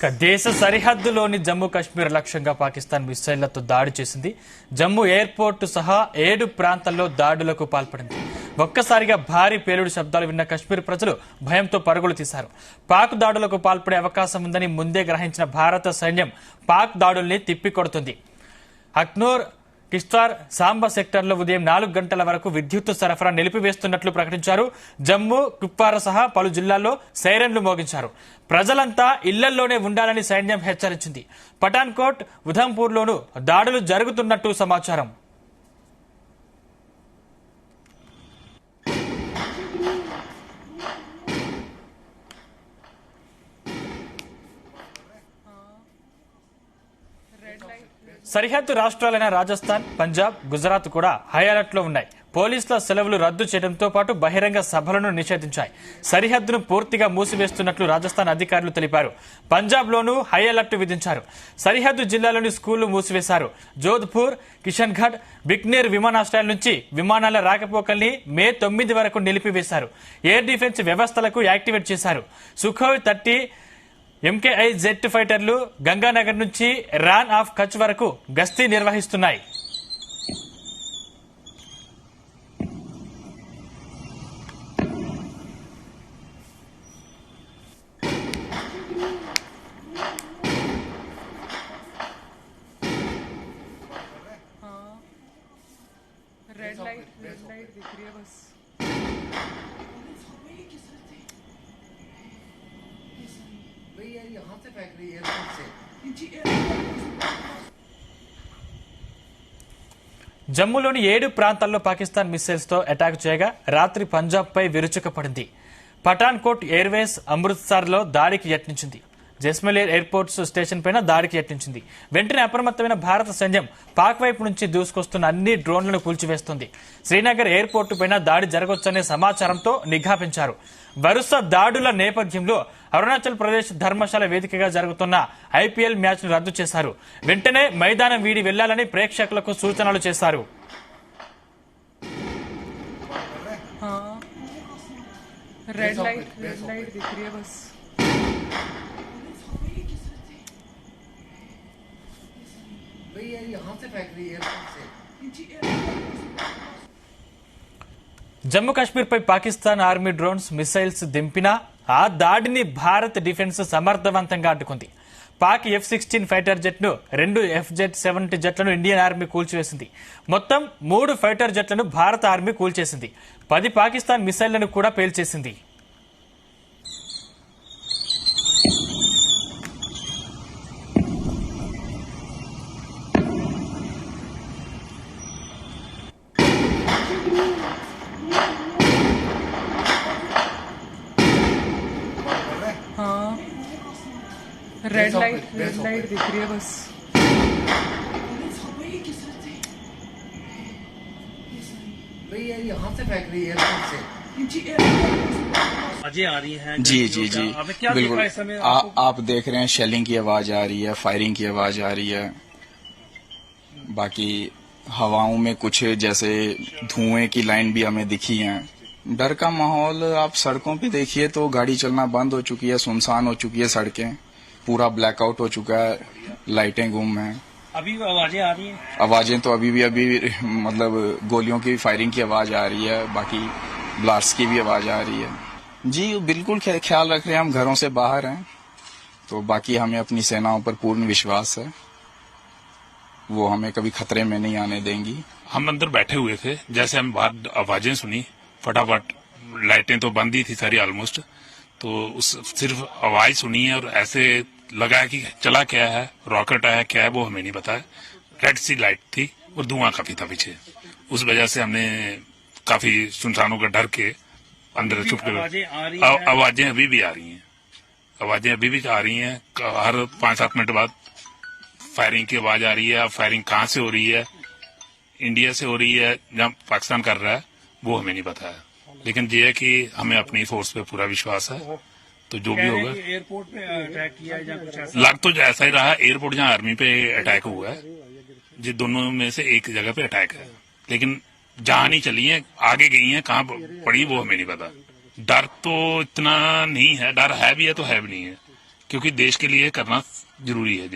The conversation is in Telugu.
దేశ సరిహద్దులోని జమ్మూ కాశ్మీర్ లక్ష్యంగా పాకిస్తాన్ మిసైళ్లతో దాడి చేసింది. జమ్మూ ఎయిర్పోర్టు సహా 7 ప్రాంతాల్లో దాడులకు పాల్పడింది. ఒక్కసారిగా భారీ పేలుడు శబ్దాలు విన్న కాశ్మీర్ ప్రజలు భయంతో పరుగులు తీశారు. పాక్ దాడులకు పాల్పడే అవకాశం ఉందని ముందే గ్రహించిన భారత సైన్యం పాక్ దాడుల్ని తిప్పికొడుతుంది. అఖ్నూర్, కిష్త్వార్, సాంబా సెక్టార్లో ఉదయం 4 గంటల వరకు విద్యుత్ సరఫరా నిలిపివేస్తున్నట్లు ప్రకటించారు. జమ్మూ, కుప్వారా సహా పలు జిల్లాల్లో సైరన్లు మోగించారు. ప్రజలంతా ఇళ్లల్లోనే ఉండాలని సైన్యం హెచ్చరించింది. పఠాన్కోట్, ఉధంపూర్లోనూ దాడులు జరుగుతున్నట్టు సమాచారం. సరిహద్దు రాష్ట్రాలైన రాజస్థాన్, పంజాబ్, గుజరాత్ కూడా హై అలర్ట్ లో ఉన్నాయి. పోలీసుల సెలవులు రద్దు చేయడంతో పాటు బహిరంగ సభలను నిషేధించాయి. సరిహద్దును పూర్తిగా మూసివేస్తున్నట్లు రాజస్థాన్ అధికారులు తెలిపారు. పంజాబ్ లోనూ హై అలర్ట్ విధించారు. సరిహద్దు జిల్లాలోని స్కూళ్లు మూసివేశారు. జోధ్పూర్, కిషన్గఢ్, బిక్నేర్ విమానాశ్రయాల నుంచి విమానాల రాకపోకల్ని మే 9 వరకు నిలిపివేశారు. ఎయిర్ డిఫెన్స్ వ్యవస్థలకు యాక్టివేట్ చేశారు. సుఖోయ్ 30 MKI జెట్ ఫైటర్లు గంగానగర్ నుంచి రాన్ ఆఫ్ కచ్ వరకు గస్తీ నిర్వహిస్తున్నాయి. रेड लाइट दिख रही है बस. भैया यहाँ से फेंक रही है एयरपोर्ट से. జమ్మూలోని 7 ప్రాంతాల్లో పాకిస్తాన్ మిసైల్స్ తో అటాక్ చేయగా రాత్రి పంజాబ్ పై విరుచుకుపడింది. పఠాన్కోట్ ఎయిర్వేస్ అమృత్సర్ లో దాడికి యత్నించింది. జైస్మేర్ ఎయిర్పోర్ట్ స్టేషన్ పైన దాడికి యత్నించింది. వెంటనే అప్రమత్తమైన భారత సైన్యం పాక్ వైపు నుంచి దూసుకొస్తున్న అన్ని డ్రోన్లను కూల్చివేస్తుంది. శ్రీనగర్ ఎయిర్పోర్టు పైన దాడి జరగొచ్చనే సమాచారంతో నిఘా పెంచారు. వరుస దాడుల నేపథ్యంలో అరుణాచల్ ప్రదేశ్ ధర్మశాల వేదికగా జరుగుతున్న IPL మ్యాచ్ ను రద్దు చేశారు. వెంటనే మైదానం వీడి వెళ్లాలని ప్రేక్షకులకు సూచనలు చేశారు. रेड लाइट दिख रही है बस. भैया यहाँ से फेंक रही है एयरपोर्ट से. జమ్మూ కాశ్మీర్ పై పాకిస్తాన్ ఆర్మీ డ్రోన్స్, మిసైల్స్ దింపినా ఆ దాడిని భారత్ డిఫెన్స్ సమర్థవంతంగా అడ్డుకుంది. పాక్ F-16 ఫైటర్ జెట్ ను 2 FZ-70 జెట్లను ఇండియన్ ఆర్మీ కూల్చివేసింది. మొత్తం 3 ఫైటర్ జెట్లను భారత ఆర్మీ కూల్చేసింది. 10 పాకిస్తాన్ మిసైళ్లను కూడా పేల్చేసింది. रेड लाइट दिख रही है बस. भैया यहाँ से फेंक रही है एयरपोर्ट से. आवाजें आ रही हैं. जी क्या बिल्कुल. इस समय आप देख रहे हैं शेलिंग की आवाज आ रही है, फायरिंग की आवाज आ रही है. बाकी हवाओं में कुछ जैसे धुएं की लाइन भी हमें दिखी है. डर का माहौल आप सड़कों पे देखिए तो गाड़ी चलना बंद हो चुकी है, सुनसान हो चुकी है सड़कें, पूरा ब्लैकआउट हो चुका है, लाइटें गुम हैं. अभी आवाजें आ रही हैं. आवाजें तो अभी मतलब गोलियों की फायरिंग की आवाज आ रही है, बाकी ब्लास्ट की भी आवाज आ रही है. जी बिल्कुल ख्याल रख रहे हैं. हम घरों से बाहर हैं तो बाकी हमें अपनी सेनाओं पर पूर्ण विश्वास है, वो हमें कभी खतरे में नहीं आने देंगी. हम अंदर बैठे हुए थे, जैसे हम बाहर आवाजें सुनी फटाफट, लाइटें तो बंद ही थी सारी ऑलमोस्ट, तो उस सिर्फ आवाज सुनी है और ऐसे लगा है कि चला क्या है, रॉकेट आया क्या है वो हमें नहीं पता है. रेड सी लाइट थी और धुआं काफी था पीछे. उस वजह से हमने काफी सुनसानों का डर के अंदर चुप कर. आवाजें अभी भी आ रही हैं. आवाजें अभी भी आ रही हैं. हर 5-7 मिनट बाद फायरिंग की आवाज आ रही है. फायरिंग कहाँ से हो रही है, इंडिया से हो रही है जहाँ पाकिस्तान कर रहा है वो हमें नहीं पता है. लेकिन ये है कि हमें अपनी फोर्स पे पूरा विश्वास है, तो जो भी होगा. एयरपोर्ट पे अटैक किया या कुछ ऐसा लग तो ऐसा ही रहा. एयरपोर्ट जहाँ आर्मी पे अटैक हुआ है, ये दोनों में से एक जगह पे अटैक है, लेकिन जहाँ नहीं चली है आगे गई हैं, कहाँ पड़ी वो हमें नहीं पता. डर तो इतना नहीं है, डर है भी है तो है भी नहीं है, क्योंकि देश के लिए करना जरूरी है जी।